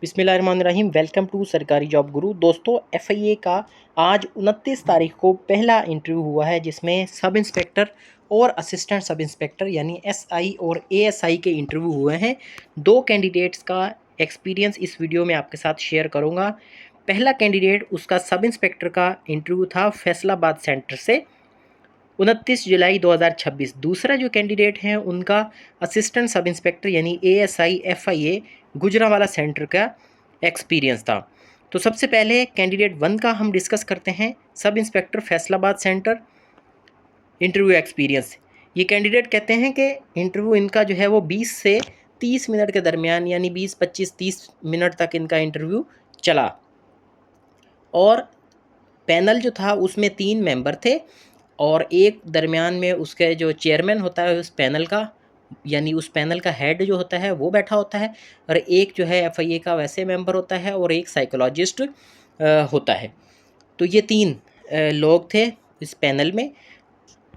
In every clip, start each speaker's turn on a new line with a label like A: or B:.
A: बिस्मिल्लाहिर्रहमानिर्रहीम। Welcome to सरकारी job गुरु। दोस्तों, एफआईए का आज 29 तारीख को पहला इंटरव्यू हुआ है, जिसमें सब इंस्पेक्टर और असिस्टेंट सब इंस्पेक्टर यानी एसआई और एएसआई के इंटरव्यू हुए हैं। दो कैंडिडेट्स का एक्सपीरियंस इस वीडियो में आपके साथ शेयर करूंगा। पहला कैंडिडेट, उसका सब इंस्पेक्टर का इंटरव्यू था फैसलाबाद सेंटर से 29 जुलाई 2026। दूसरा जो कैंडिडेट हैं उनका असिस्टेंट सब इंस्पेक्टर यानी एएसआई एफआईए गुजरांवाला सेंटर का एक्सपीरियंस था। तो सबसे पहले कैंडिडेट 1 का हम डिस्कस करते हैं। Sub inspector Faisalabad centre interview experience. ये कैंडिडेट कहते हैं कि इंटरव्यू इनका जो है वो 20 से 30 मिनट के दरमियान यानी 20, 25, 30 मिनट तक इनका इंटरव्यू चला और पैनल जो था उसमें 3 मेंबर थे और एक दरमियान में उसके जो चेयरमैन होता है उस पैनल का यानी उस पैनल का हेड जो होता है वो बैठा होता है और एक जो है एफआईए का वैसे मेंबर होता है और एक साइकोलॉजिस्ट होता है। तो ये 3 लोग थे इस पैनल में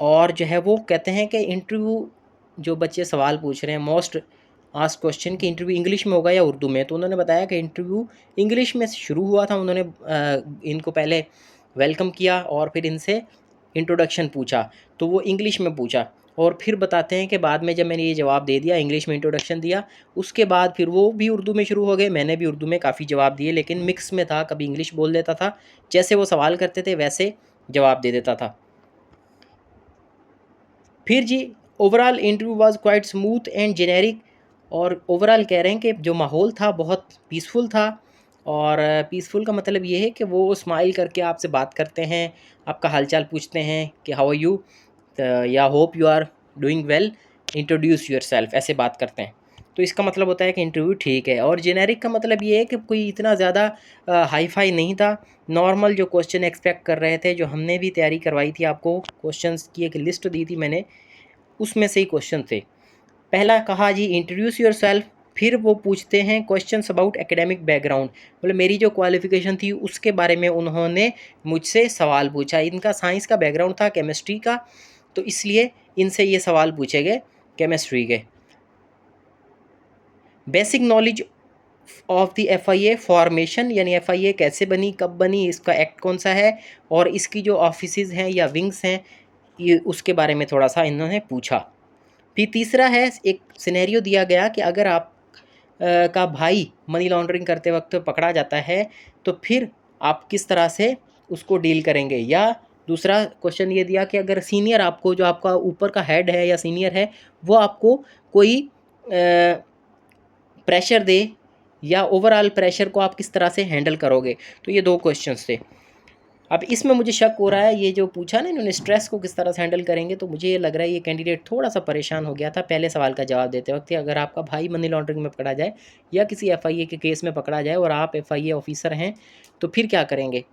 A: और जो है वो कहते हैं कि इंटरव्यू जो बच्चे सवाल पूछ रहे हैं मोस्ट आस्क्ड क्वेश्चन कि इंटरव्यू इंग्लिश में होगा या उर्दू में। तो उन्होंने बताया कि इंटरव्यू इंग्लिश में शुरू हुआ था। उन्होंने इनको पहले वेलकम किया और फिर इनसे इंट्रोडक्शन पूछा, तो वो इंग्लिश में पूछा और फिर बताते हैं कि बाद में जब मैंने ये जवाब दे दिया, इंग्लिश में इंट्रोडक्शन दिया, उसके बाद फिर वो भी उर्दू में शुरू हो गए। मैंने भी उर्दू में काफ़ी जवाब दिए, लेकिन मिक्स में था, कभी इंग्लिश बोल देता था, जैसे वो सवाल करते थे वैसे जवाब दे देता था। फिर जी overall interview was quite smooth and generic. और ओवरऑल कह रहे हैं कि जो माहौल था बहुत पीसफुल था। और पीसफुल का मतलब ये है कि वो स्माइल करके आपसे बात करते हैं, आपका हालचाल पूछते हैं कि हाउ आर यू या hope you are doing well, introduce yourself, ऐसे बात करते हैं। तो इसका मतलब होता है कि इंटरव्यू ठीक है। और जेनेरिक का मतलब ये है कि कोई इतना ज़्यादा हाई फाई नहीं था, नॉर्मल जो क्वेश्चन एक्सपेक्ट कर रहे थे, जो हमने भी तैयारी करवाई थी, आपको क्वेश्चंस की एक लिस्ट दी थी मैंने, उसमें से ही क्वेश्चन थे। पहला कहा जी इंट्रोड्यूस योर सेल्फ। फिर वो पूछते हैं क्वेश्चंस अबाउट एकेडमिक बैकग्राउंड, मतलब मेरी जो क्वालिफिकेशन थी उसके बारे में उन्होंने मुझसे सवाल पूछा। इनका साइंस का बैकग्राउंड था, केमिस्ट्री का, तो इसलिए इनसे ये सवाल पूछे गए केमिस्ट्री के। Basic knowledge of the FIA formation, यानी एफआईए कैसे बनी, कब बनी, इसका एक्ट कौन सा है और इसकी जो ऑफिसेज हैं या विंग्स हैं, ये उसके बारे में थोड़ा सा इन्होंने पूछा। फिर तीसरा है, एक सिनेरियो दिया गया कि अगर आप का भाई मनी लॉन्ड्रिंग करते वक्त पकड़ा जाता है तो फिर आप किस तरह से उसको डील करेंगे। या दूसरा क्वेश्चन ये दिया कि अगर सीनियर आपको, जो आपका ऊपर का हेड है या सीनियर है, वो आपको कोई प्रेशर दे या ओवरऑल प्रेशर को आप किस तरह से हैंडल करोगे। तो ये 2 क्वेश्चंस थे। अब इसमें मुझे शक हो रहा है, ये जो पूछा ना इन्होंने स्ट्रेस को किस तरह से हैंडल करेंगे, तो मुझे ये लग रहा है ये कैंडिडेट थोड़ा सा परेशान हो गया था पहले सवाल का जवाब देते वक्त। अगर आपका भाई मनी लॉन्ड्रिंग में पकड़ा जाए या किसी एफआईए के केस में पकड़ा जाए और आप एफआईए ऑफिसर हैं तो फिर क्या करेंगे।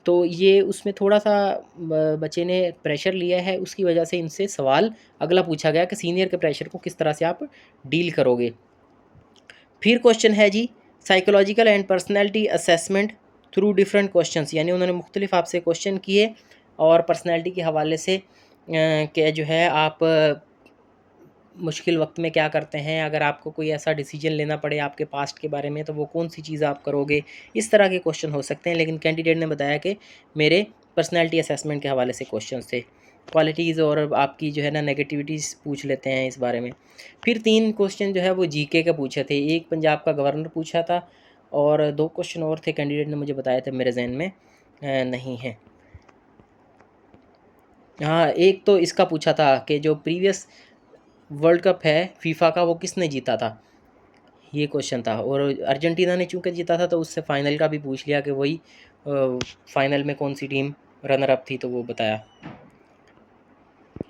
A: तो ये उसमें थोड़ा सा बच्चे ने प्रेशर लिया है, उसकी वजह से इनसे सवाल अगला पूछा गया कि सीनियर के प्रेशर को किस तरह से आप डील करोगे। फिर क्वेश्चन है जी psychological and personality assessment through different questions, यानी उन्होंने मुख्तलिफ आपसे क्वेश्चन किए और पर्सनैलिटी के हवाले से क्या जो है आप मुश्किल वक्त में क्या करते हैं, अगर आपको कोई ऐसा डिसीजन लेना पड़े आपके पास्ट के बारे में तो वो कौन सी चीज़ आप करोगे, इस तरह के क्वेश्चन हो सकते हैं। लेकिन कैंडिडेट ने बताया कि मेरे पर्सनैलिटी असेसमेंट के हवाले से क्वेश्चन थे, क्वालिटीज़ और आपकी जो है ना नेगेटिविटीज़ पूछ लेते हैं इस बारे में। फिर 3 क्वेश्चन जो है वो जीके के पूछे थे, एक पंजाब का गवर्नर पूछा था और 2 क्वेश्चन और थे, कैंडिडेट ने मुझे बताया था, मेरे जहन में नहीं है। हाँ, एक तो इसका पूछा था कि जो प्रीवियस वर्ल्ड कप है फीफा का वो किसने जीता था, ये क्वेश्चन था। और अर्जेंटीना ने चूँकि जीता था तो उससे फ़ाइनल का भी पूछ लिया कि वही फ़ाइनल में कौन सी टीम रनर अप थी, तो वो बताया।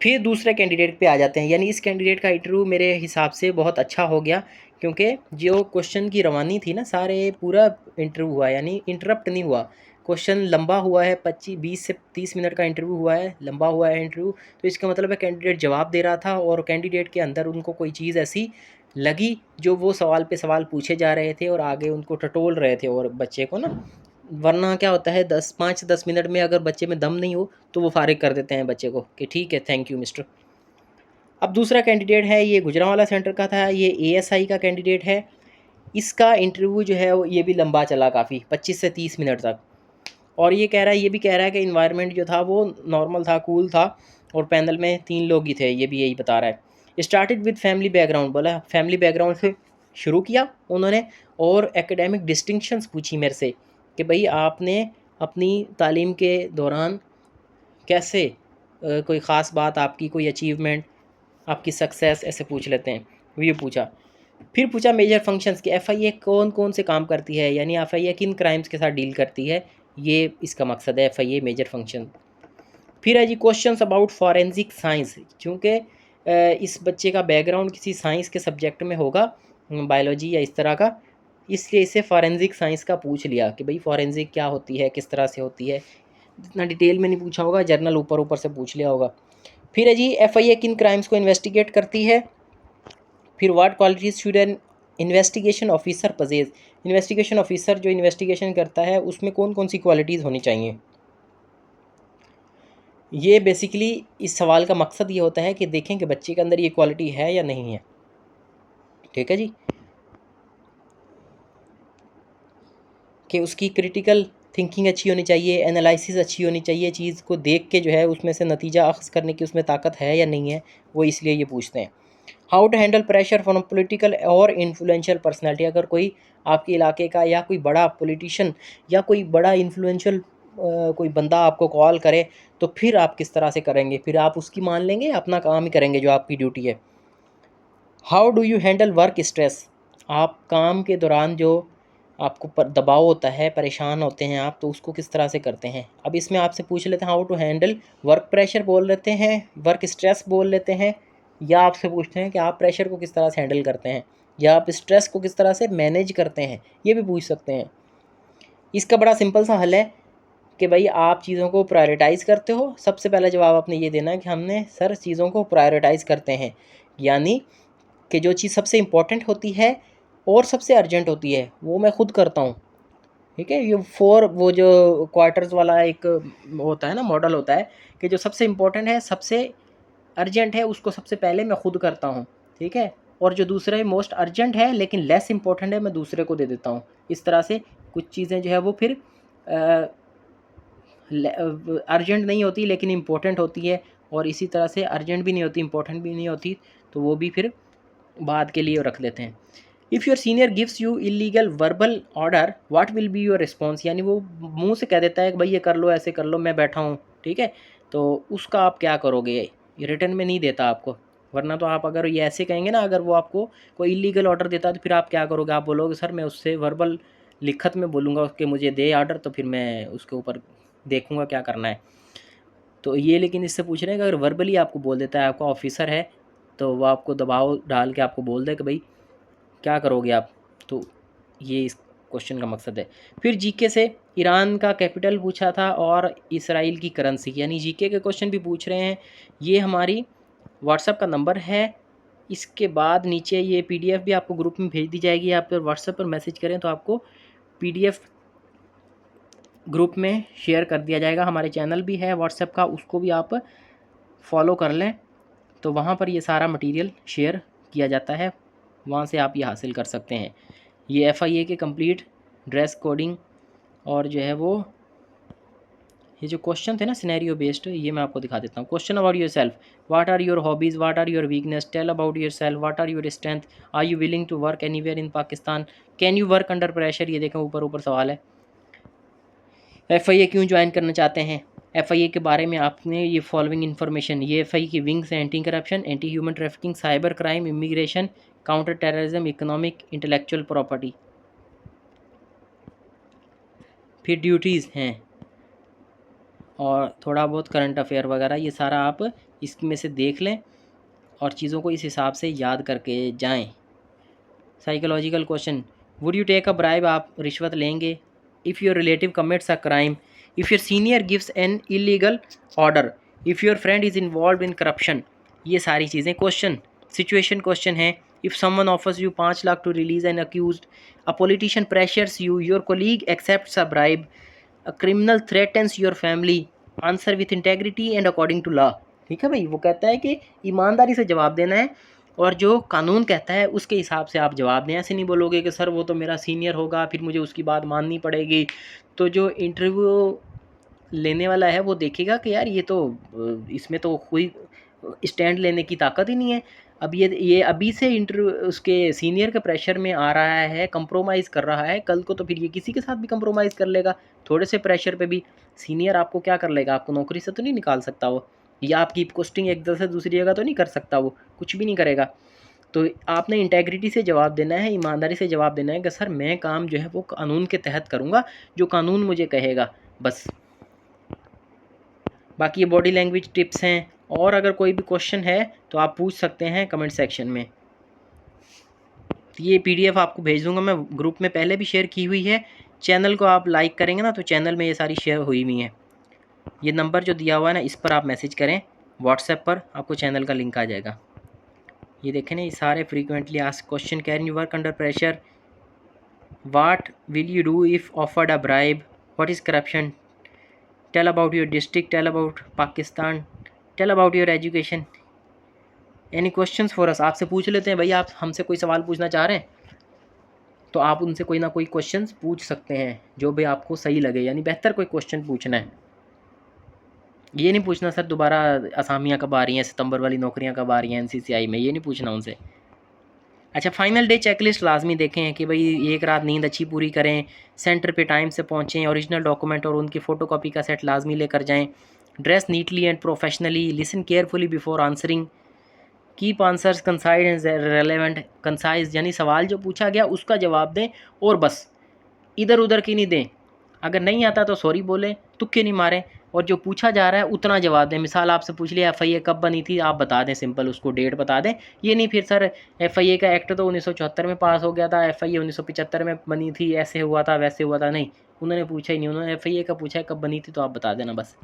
A: फिर दूसरे कैंडिडेट पे आ जाते हैं, यानी इस कैंडिडेट का इंटरव्यू मेरे हिसाब से बहुत अच्छा हो गया, क्योंकि जो क्वेश्चन की रवानी थी ना, सारे पूरा इंटरव्यू हुआ, यानी इंटरप्ट नहीं हुआ। क्वेश्चन लंबा हुआ है, 25-20 से 30 मिनट का इंटरव्यू हुआ है, लंबा हुआ है इंटरव्यू। तो इसका मतलब है कैंडिडेट जवाब दे रहा था और कैंडिडेट के अंदर उनको कोई चीज़ ऐसी लगी जो वो सवाल पे सवाल पूछे जा रहे थे और आगे उनको टटोल रहे थे और बच्चे को ना, वरना क्या होता है 5-10 मिनट में अगर बच्चे में दम नहीं हो तो वो फारिग कर देते हैं बच्चे को कि ठीक है, थैंक यू मिस्टर। अब दूसरा कैंडिडेट है, ये गुजरांवाला सेंटर का था, ये एएसआई का कैंडिडेट है। इसका इंटरव्यू जो है ये भी लंबा चला काफ़ी, 25 से 30 मिनट तक। और ये भी कह रहा है कि इन्वायरमेंट जो था वो नॉर्मल था, कूल था, और पैनल में 3 लोग ही थे, ये भी यही बता रहा है। स्टार्टेड विद फैमिली बैकग्राउंड, बोला फैमिली बैकग्राउंड से शुरू किया उन्होंने, और एकेडमिक डिस्टिंक्शंस पूछी मेरे से कि भाई आपने अपनी तालीम के दौरान कैसे कोई ख़ास बात आपकी, कोई अचीवमेंट, आपकी सक्सेस, ऐसे पूछ लेते हैं, ये पूछा। फिर पूछा मेजर फंक्शंस की, एफआईए कौन कौन से काम करती है, यानी एफआईए किन क्राइम्स के साथ डील करती है, ये इसका मकसद है एफआईए मेजर फंक्शन। फिर है जी क्वेश्चंस अबाउट फॉरेंसिक साइंस, क्योंकि इस बच्चे का बैकग्राउंड किसी साइंस के सब्जेक्ट में होगा, बायोलॉजी या इस तरह का, इसलिए इसे फॉरेंसिक साइंस का पूछ लिया कि भाई फॉरेंसिक क्या होती है, किस तरह से होती है। इतना डिटेल में नहीं पूछा होगा, जर्नल ऊपर ऊपर से पूछ लिया होगा। फिर है जी एफआईए किन क्राइम्स को इन्वेस्टिगेट करती है। फिर what qualities should an investigation officer पजेज, investigation officer जो इन्वेस्टिगेशन करता है उसमें कौन कौन सी क्वालिटीज़ होनी चाहिए। ये बेसिकली इस सवाल का मकसद ये होता है कि देखें कि बच्चे के अंदर ये क्वालिटी है या नहीं है। ठीक है जी, कि उसकी क्रिटिकल थिंकिंग अच्छी होनी चाहिए, एनालिसिस अच्छी होनी चाहिए, चीज़ को देख के जो है उसमें से नतीजा अख्ज़ करने की उसमें ताकत है या नहीं है, वो इसलिए ये पूछते हैं। How to handle pressure from political और इन्फ्लुएंशियल पर्सनैलिटी, अगर कोई आपके इलाके का या कोई बड़ा पॉलिटिशियन या कोई बड़ा इन्फ्लुएंशियल कोई बंदा आपको कॉल करे, तो फिर आप किस तरह से करेंगे, फिर आप उसकी मान लेंगे, अपना काम ही करेंगे जो आपकी ड्यूटी है। How do you handle work stress, आप काम के दौरान जो आपको दबाव होता है, परेशान होते हैं आप, तो उसको किस तरह से करते हैं। अब इसमें आपसे पूछ लेते हैं how to handle work pressure बोल लेते हैं, वर्क स्ट्रेस बोल लेते हैं, या आपसे पूछते हैं कि आप प्रेशर को किस तरह से हैंडल करते हैं, या आप स्ट्रेस को किस तरह से मैनेज करते हैं, ये भी पूछ सकते हैं। इसका बड़ा सिंपल सा हल है कि भाई आप चीज़ों को प्रायोरिटाइज़ करते हो। सबसे पहला जवाब आपने ये देना है कि हमने सर चीज़ों को प्रायोरिटाइज़ करते हैं, यानी कि जो चीज़ सबसे इम्पोर्टेंट होती है और सबसे अर्जेंट होती है वो मैं खुद करता हूँ। ठीक है, ये वो जो क्वार्टर्स वाला एक होता है ना, मॉडल होता है कि जो सबसे इम्पोर्टेंट है, सबसे अर्जेंट है, उसको सबसे पहले मैं खुद करता हूँ। ठीक है, और जो दूसरा मोस्ट अर्जेंट है लेकिन लेस इम्पोर्टेंट है, मैं दूसरे को दे देता हूँ। इस तरह से कुछ चीज़ें जो है वो फिर अर्जेंट नहीं होती लेकिन इम्पोर्टेंट होती है, और इसी तरह से अर्जेंट भी नहीं होती, इम्पोर्टेंट भी नहीं होती, तो वो भी फिर बाद के लिए रख लेते हैं। If your senior gives you illegal verbal order what will be your response, यानी वो मुंह से कह देता है कि भाई ये कर लो, ऐसे कर लो, मैं बैठा हूँ, ठीक है, तो उसका आप क्या करोगे। ये रिटर्न में नहीं देता आपको, वरना तो आप अगर ये ऐसे कहेंगे ना, अगर वो आपको कोई इलीगल ऑर्डर देता है तो फिर आप क्या करोगे, आप बोलोगे सर मैं उससे वर्बल लिखत में बोलूँगा कि मुझे दे ऑर्डर, तो फिर मैं उसके ऊपर देखूँगा क्या करना है। तो ये लेकिन इससे पूछ रहे हैं कि अगर वर्बली आपको बोल देता है, आपका ऑफिसर है, तो वो आपको दबाव डाल के आपको बोल दे कि भाई क्या करोगे आप, तो ये इस क्वेश्चन का मकसद है। फिर जीके से ईरान का कैपिटल पूछा था और इसराइल की करेंसी, यानी जीके के क्वेश्चन भी पूछ रहे हैं। ये हमारी व्हाट्सएप का नंबर है, इसके बाद नीचे ये पीडीएफ भी आपको ग्रुप में भेज दी जाएगी। आप फिर व्हाट्सएप पर मैसेज करें तो आपको पीडीएफ ग्रुप में शेयर कर दिया जाएगा। हमारे चैनल भी है व्हाट्सएप का, उसको भी आप फॉलो कर लें, तो वहाँ पर ये सारा मटेरियल शेयर किया जाता है, वहाँ से आप ये हासिल कर सकते हैं। ये एफआईए के कंप्लीट ड्रेस कोडिंग और जो है वो ये जो क्वेश्चन थे ना सिनेरियो बेस्ड, ये मैं आपको दिखा देता हूँ। Question about yourself, what are your hobbies, what are your weakness, tell about yourself, what are your strength, are you willing to work anywhere in Pakistan, can you work under pressure, ये देखें ऊपर ऊपर सवाल है। FIA क्यों join करना चाहते हैं, एफआईए के बारे में आपने ये फॉलोइंग इन्फॉर्मेशन, ये एफआईए की विंग्स हैं, anti corruption, anti human trafficking, cyber crime, immigration, counter terrorism, economic, intellectual property. फिर ड्यूटीज़ हैं और थोड़ा बहुत करंट अफेयर वगैरह, ये सारा आप इसमें से देख लें और चीज़ों को इस हिसाब से याद करके जाएं। Psychological question, would you take a bribe, आप रिश्वत लेंगे। If your relative commits a crime, if your senior gives an illegal order, if your friend is involve in corruption, ये सारी चीज़ें क्वेश्चन सिचुएशन क्वेश्चन है। If someone offers you 5 lakh to release an accused, a politician pressures you, your colleague accepts a bribe, a criminal threatens your family, answer with integrity and according to law. ठीक है भाई, वो कहता है कि ईमानदारी से जवाब देना है और जो कानून कहता है उसके हिसाब से आप जवाब दें। ऐसे नहीं बोलोगे कि सर वो तो मेरा सीनियर होगा, फिर मुझे उसकी बात माननी पड़ेगी। तो जो इंटरव्यू लेने वाला है वो देखेगा कि यार ये तो इसमें तो कोई स्टैंड लेने की ताकत ही नहीं है। अब ये अभी से इंटरव्यू उसके सीनियर के प्रेशर में आ रहा है, कंप्रोमाइज़ कर रहा है, कल को तो फिर ये किसी के साथ भी कंप्रोमाइज़ कर लेगा। थोड़े से प्रेशर पे भी सीनियर आपको क्या कर लेगा, आपको नौकरी से तो नहीं निकाल सकता वो, या आपकी पोस्टिंग एक जगह से दूसरी जगह तो नहीं कर सकता वो, कुछ भी नहीं करेगा। तो आपने इंटेग्रिटी से जवाब देना है, ईमानदारी से जवाब देना है कि सर मैं काम जो है वो कानून के तहत करूँगा, जो कानून मुझे कहेगा, बस। बाकी ये बॉडी लैंग्वेज टिप्स हैं, और अगर कोई भी क्वेश्चन है तो आप पूछ सकते हैं कमेंट सेक्शन में। ये पीडीएफ आपको भेज दूंगा मैं, ग्रुप में पहले भी शेयर की हुई है। चैनल को आप लाइक करेंगे ना तो चैनल में ये सारी शेयर हुई हुई हैं। ये नंबर जो दिया हुआ है ना, इस पर आप मैसेज करें व्हाट्सएप पर, आपको चैनल का लिंक आ जाएगा। ये देखें ना, ये सारे frequently asked question. Can you work under pressure, what will you do if offered a bribe, what is corruption, tell about your district, tell about Pakistan, tell about your education, any questions for us. आपसे पूछ लेते हैं भाई, आप हमसे कोई सवाल पूछना चाह रहे हैं तो आप उनसे कोई ना कोई क्वेश्चंस पूछ सकते हैं, जो भी आपको सही लगे, यानी बेहतर कोई क्वेश्चन पूछना है। ये नहीं पूछना सर दोबारा असामियाँ कब आ रही हैं, सितंबर वाली नौकरियाँ कब आ रही हैं एनसीसीआई में, ये नहीं पूछना उनसे। अच्छा, फाइनल डे चेकलिस्ट लाजमी देखें कि भाई एक रात नींद अच्छी पूरी करें, सेंटर पे टाइम से पहुँचें, ओरिजिनल डॉक्यूमेंट और उनकी फ़ोटोकॉपी का सेट लाजमी लेकर जाएं, dress neatly and professionally, listen carefully before answering, keep answers concise and relevant. Concise यानी सवाल जो पूछा गया उसका जवाब दें, और बस इधर उधर की नहीं दें। अगर नहीं आता तो सॉरी बोलें, तुक्के नहीं मारें, और जो पूछा जा रहा है उतना जवाब दें। मिसाल आपसे पूछ लिया एफआईए कब बनी थी, आप बता दें, सिंपल उसको डेट बता दें। ये नहीं फिर सर एफआईए का एक्ट तो 1974 में पास हो गया था, एफआईए 1975 में बनी थी, ऐसे हुआ था वैसे हुआ था, नहीं, उन्होंने पूछा ही नहीं, उन्होंने एफआईए का पूछा है कब बनी थी, तो आप बता देना बस।